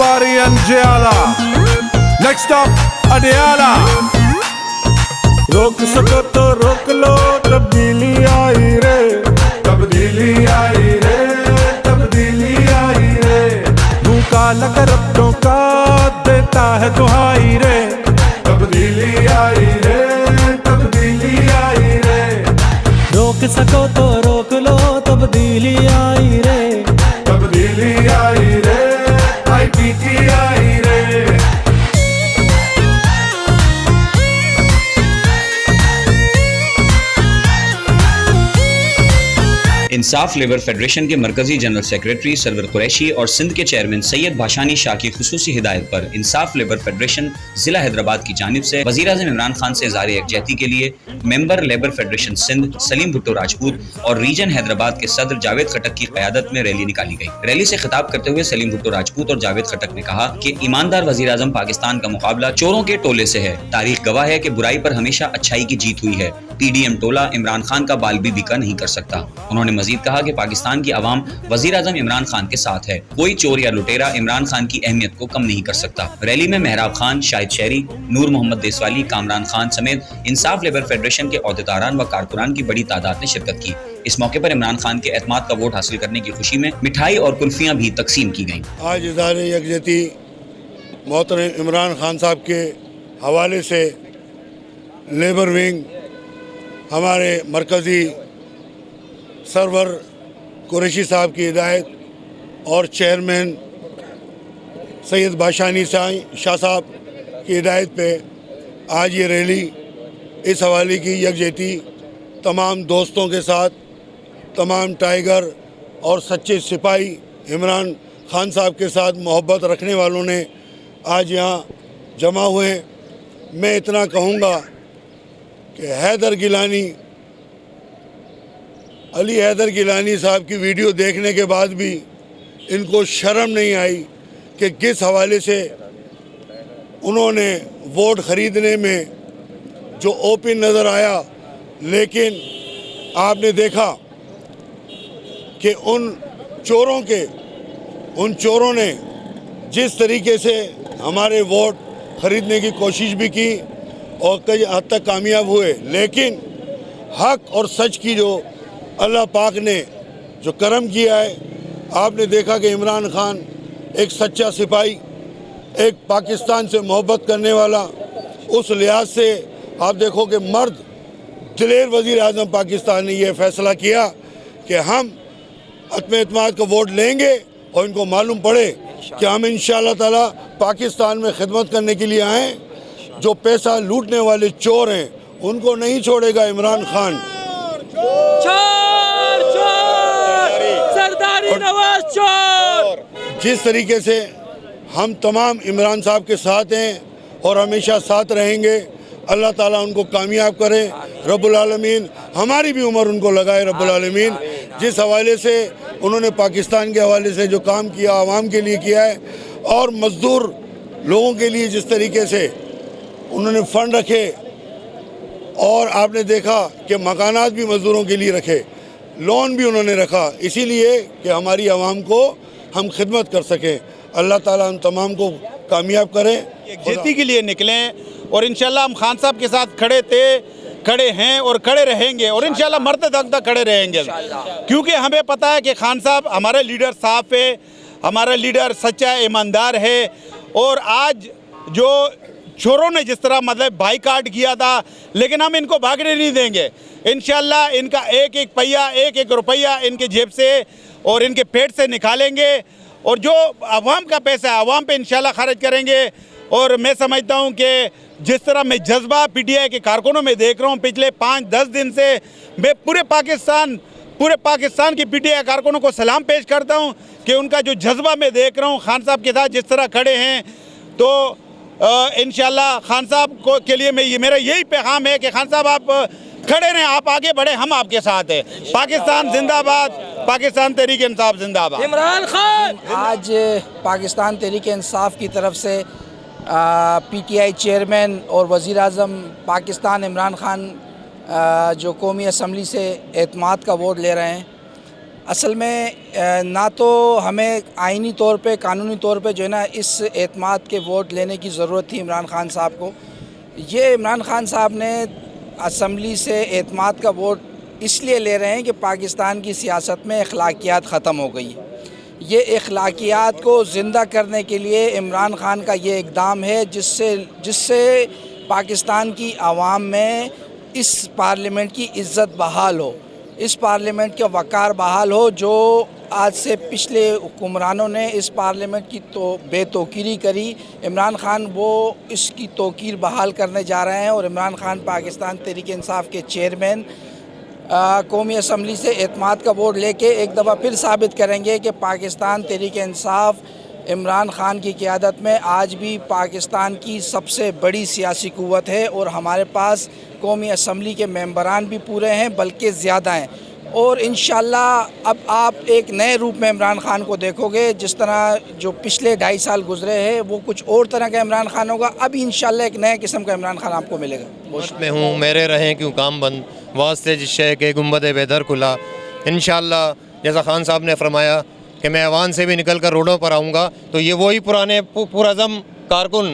Jabari and Jayala. Next up, Adiala. रोक सको तो रोक लो, तब्दीली आई रे, तब्दीली आई रे, तब्दीली आई रे। मुँह काला कर अपनों का देता है दुहाई रे, तब्दीली आई रे, तब्दीली आई रे। रोक सको तो रोक लो, तब्दीली आई रे, तब्दीली आई रे, IPT आई रे। इंसाफ लेबर फेडरेशन के मरकजी जनरल सेक्रेटरी सरवर कुरैशी और सिंध के चेयरमैन सैयद भाषानी शाह की खुसूसी हिदायत पर इंसाफ लेबर फेडरेशन जिला हैदराबाद की जानिब से वज़ीर-ए-आज़म इमरान खान से इज़हार यकजहती के लिए member labour federation Sindh Saleem Bhutto Rajput और रीजन हैदराबाद के सदर जावेद खटक की क़यादत में रैली निकाली गई। रैली से खिताब करते हुए सलीम भुट्टो राजपूत और जावेद खटक ने कहा कि ईमानदार वज़ीर-ए-आज़म पाकिस्तान का मुकाबला चोरों के टोले से है। तारीख गवाह है कि बुराई पर हमेशा अच्छाई की जीत हुई है। PDM टोला इमरान खान का बाल भी बिका नहीं कर सकता। उन्होंने मजीद कहा कि पाकिस्तान की आवाम वज़ीर-ए-आज़म इमरान खान के साथ है। कोई चोर या लुटेरा इमरान खान की अहमियत को कम नहीं कर सकता। रैली में मेहराब खान, शाहिद शहरी, नूर मोहम्मद देसवाली, कामरान खान समेत इंसाफ लेबर फेडरेशन के अहदेदारान व कारकुनान की बड़ी तादाद ने शिरकत की। इस मौके पर इमरान खान के एतमाद का वोट हासिल करने की खुशी में मिठाई और कुल्फियाँ भी तकसीम की गयी। आज इज़हार यकजहती मोहतरम इमरान खान साहब के हवाले से लेबर विंग हमारे मरकज़ी सरवर कुरैशी साहब की हिदायत और चेयरमैन सैयद भाषानी शाह साहब की हिदायत पे आज ये रैली इस हवाले की यकजहती तमाम दोस्तों के साथ, तमाम टाइगर और सच्चे सिपाही इमरान खान साहब के साथ मोहब्बत रखने वालों ने आज यहाँ जमा हुए। मैं इतना कहूँगा कि अली हैदर गिलानी साहब की वीडियो देखने के बाद भी इनको शर्म नहीं आई कि किस हवाले से उन्होंने वोट ख़रीदने में जो ओपन नज़र आया। लेकिन आपने देखा कि उन चोरों ने जिस तरीके से हमारे वोट ख़रीदने की कोशिश भी की और कई हद तक कामयाब हुए, लेकिन हक और सच की जो अल्लाह पाक ने जो करम किया है, आपने देखा कि इमरान खान एक सच्चा सिपाही, एक पाकिस्तान से मोहब्बत करने वाला, उस लिहाज से आप देखो कि मर्द दिलेर वज़ीर-ए-आज़म पाकिस्तान ने यह फ़ैसला किया कि हम अत्म-ए-एतमाद का वोट लेंगे और इनको मालूम पड़े कि हम इंशाअल्लाह ताला पाकिस्तान में खिदमत करने के लिए आए। जो पैसा लूटने वाले चोर हैं उनको नहीं छोड़ेगा इमरान खान। नवाज चोर। जिस तरीके से हम तमाम इमरान साहब के साथ हैं और हमेशा साथ रहेंगे, अल्लाह ताला उनको कामयाब करे रब्बुल आलमीन, हमारी भी उम्र उनको लगाए रब्बुल आलमीन। जिस हवाले से उन्होंने पाकिस्तान के हवाले से जो काम किया, आवाम के लिए किया है और मज़दूर लोगों के लिए जिस तरीके से उन्होंने फ़ंड रखे और आपने देखा कि मकानात भी मज़दूरों के लिए रखे, लोन भी उन्होंने रखा, इसीलिए कि हमारी आवाम को हम खिदमत कर सकें। अल्लाह ताला हम तमाम को कामयाब करें। यकजहती के लिए निकलें और इंशाल्लाह हम खान साहब के साथ खड़े थे, खड़े हैं और खड़े रहेंगे और इंशाल्लाह मरते दम तक खड़े रहेंगे, क्योंकि हमें पता है कि खान साहब हमारे लीडर साफ है, हमारा लीडर सच्चा ईमानदार है। और आज जो चोरों ने जिस तरह मतलब बाईकाट किया था, लेकिन हम इनको भागने नहीं देंगे। इंशाल्लाह इनका एक एक पैया, एक एक रुपया इनके जेब से और इनके पेट से निकालेंगे और जो आवाम का पैसा है आवाम पे इंशाल्लाह खर्च करेंगे। और मैं समझता हूँ कि जिस तरह मैं जज्बा PTI के कारकुनों में देख रहा हूँ पिछले 5-10 दिन से, मैं पूरे पाकिस्तान की PTI कारकुनों को सलाम पेश करता हूँ कि उनका जो जज्बा मैं देख रहा हूँ, खान साहब के साथ जिस तरह खड़े हैं, तो इंशाल्लाह खान साहब को के लिए मेरा यही पैगाम है कि खान साहब आप खड़े रहें, आप आगे बढ़े, हम आपके साथ हैं। पाकिस्तान जिंदाबाद, पाकिस्तान तहरीक इंसाफ जिंदाबाद। इमरान खान। आज पाकिस्तान तहरीक इंसाफ की तरफ से PTI चेयरमैन और वज़ीर-ए-आज़म पाकिस्तान इमरान खान जो कौमी असम्बली से एतमाद का वोट ले रहे हैं, असल में ना तो हमें आइनी तौर पे कानूनी तौर पे जो है ना इस एतमाद के वोट लेने की ज़रूरत थी इमरान खान साहब को। ये इमरान खान साहब ने असम्बली से एतमाद का वोट इसलिए ले रहे हैं कि पाकिस्तान की सियासत में अखलाकियात ख़त्म हो गई है। ये अखलाकियात को ज़िंदा करने के लिए इमरान खान का ये इक़दाम है जिससे पाकिस्तान की आवाम में इस पार्लियामेंट की इज़्ज़त बहाल हो, इस पार्लियामेंट का वक़ार बहाल हो। जो आज से पिछले हुक्मरानों ने इस पार्लियामेंट की तो बेतौकीरी करी, इमरान खान वो इसकी तौकीर बहाल करने जा रहे हैं और इमरान खान पाकिस्तान तहरीक इंसाफ के चेयरमैन कौमी असम्बली से एतमाद का वोट लेके एक दफ़ा फिर साबित करेंगे कि पाकिस्तान तहरीक इंसाफ इमरान खान की क़यादत में आज भी पाकिस्तान की सबसे बड़ी सियासी क़ुव्वत है और हमारे पास कौमी असम्बली के मेंबरान भी पूरे हैं बल्कि ज़्यादा हैं। और इंशाअल्लाह अब आप एक नए रूप में इमरान खान को देखोगे। जिस तरह जो पिछले 2.5 साल गुजरे हैं वो कुछ और तरह का इमरान खान होगा। अब इंशाअल्लाह एक नए किस्म का इमरान खान आपको मिलेगा। मुश्क में हूँ मेरे रहें क्यों काम बंद, वास्ते जिस शय के गुंबद बेदर खुला। इंशाअल्लाह जैसा खान साहब ने फरमाया कि मैं ऐवान से भी निकल कर रोडों पर आऊँगा, तो ये वही पुराने पुरअज़म कारकुन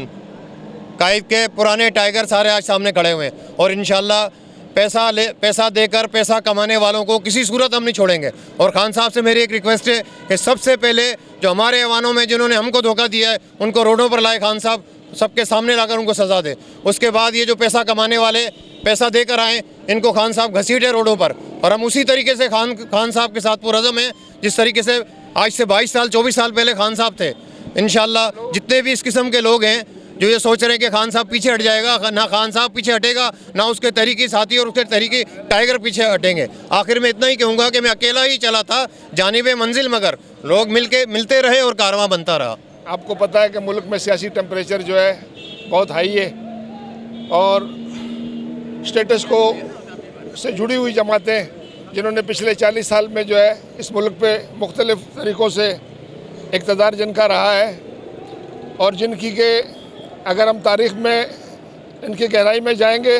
कायद के पुराने टाइगर सारे आज सामने खड़े हुए हैं। और इंशाअल्लाह पैसा देकर पैसा कमाने वालों को किसी सूरत हम नहीं छोड़ेंगे। और खान साहब से मेरी एक रिक्वेस्ट है कि सबसे पहले जो हमारे ऐवानों में जिन्होंने हमको धोखा दिया है उनको रोडों पर लाए खान साहब, सबके सामने लाकर उनको सज़ा दे। उसके बाद ये जो पैसा कमाने वाले पैसा देकर आए इनको खान साहब घसीटे रोडों पर। और हम उसी तरीके से खान साहब के साथ पुरअज़म हैं जिस तरीके से आज से 22 साल 24 साल पहले खान साहब थे। इंशाअल्लाह जितने भी इस किस्म के लोग हैं जो ये सोच रहे हैं कि खान साहब पीछे हट जाएगा, ना खान साहब पीछे हटेगा, ना उसके तरीके साथी और उसके तरीके टाइगर पीछे हटेंगे। आखिर में इतना ही कहूँगा कि मैं अकेला ही चला था जानिबे मंजिल, मगर लोग मिलते रहे और कारवां बनता रहा। आपको पता है कि मुल्क में सियासी टेम्परेचर जो है बहुत हाई है और स्टेटस को से जुड़ी हुई जमातें जिन्होंने पिछले 40 साल में जो है इस मुल्क पे मुख्तलिफ़ तरीक़ों से इक़्तिदार जिनका रहा है और जिनकी के अगर हम तारीख़ में इनकी गहराई में जाएंगे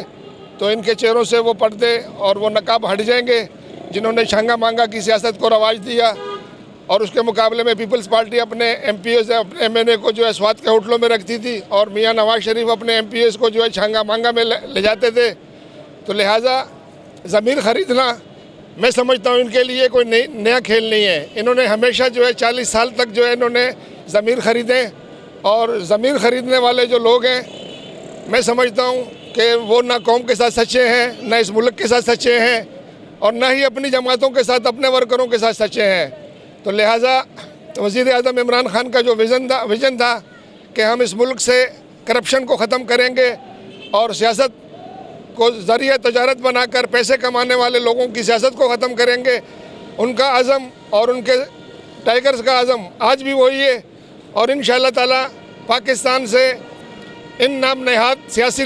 तो इनके चेहरों से वो पर्दे और वो नकाब हट जाएंगे जिन्होंने छांगा मांगा की सियासत को रवाज दिया। और उसके मुकाबले में पीपल्स पार्टी अपने MPs अपने MNA को जो है स्वाद के होटलों में रखती थी और मियाँ नवाज शरीफ अपने MPs को जो है छांगा मांगा में ले जाते थे। तो लिहाजा ज़मीर ख़रीदना मैं समझता हूँ इनके लिए कोई नया खेल नहीं है। इन्होंने हमेशा जो है 40 साल तक जो है इन्होंने ज़मीर ख़रीदे और ज़मीर ख़रीदने वाले जो लोग हैं मैं समझता हूँ कि वो ना कौम के साथ सच्चे हैं, ना इस मुल्क के साथ सच्चे हैं और ना ही अपनी जमातों के साथ अपने वर्करों के साथ सच्चे हैं। तो लिहाजा वज़ीर आज़म इमरान खान का जो विज़न था कि हम इस मुल्क से करप्शन को ख़त्म करेंगे और सियासत को ज़रिया तजारत बनाकर पैसे कमाने वाले लोगों की सियासत को ख़त्म करेंगे, उनका अज़म और उनके टाइगर्स का अज़म आज भी वही है। और इंशाअल्लाह ताला पाकिस्तान से इन नाम नहाद सियासी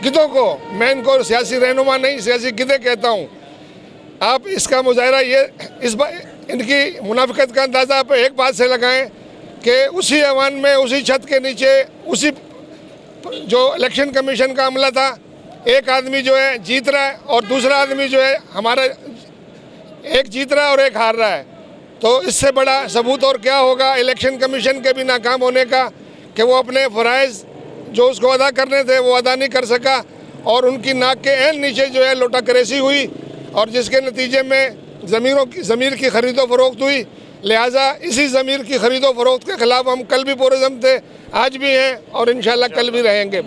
गिदों को, मैं इनको सियासी रहनुमा नहीं सियासी गिदे कहता हूँ, आप इसका मुजाहरा ये इनकी मुनाफिकत का अंदाज़ा आप एक बात से लगाएं कि उसी ऐवान में उसी छत के नीचे उसी जो इलेक्शन कमीशन का अमला था, एक आदमी जो है जीत रहा है और दूसरा आदमी जो है हमारा एक जीत रहा है और एक हार रहा है। तो इससे बड़ा सबूत और क्या होगा इलेक्शन कमीशन के भी नाकाम होने का कि वो अपने फ़राइज़ जो उसको अदा करने थे वो अदा नहीं कर सका और उनकी नाक के एन नीचे जो है लोटाकरेसी हुई और जिसके नतीजे में ज़मीर की ख़रीदो फरोख्त हुई। लिहाजा इसी ज़मीर की ख़रीदो फरोख्त के ख़िलाफ़ हम कल भी पुरअज़म थे, आज भी हैं और इंशाअल्लाह कल भी रहेंगे।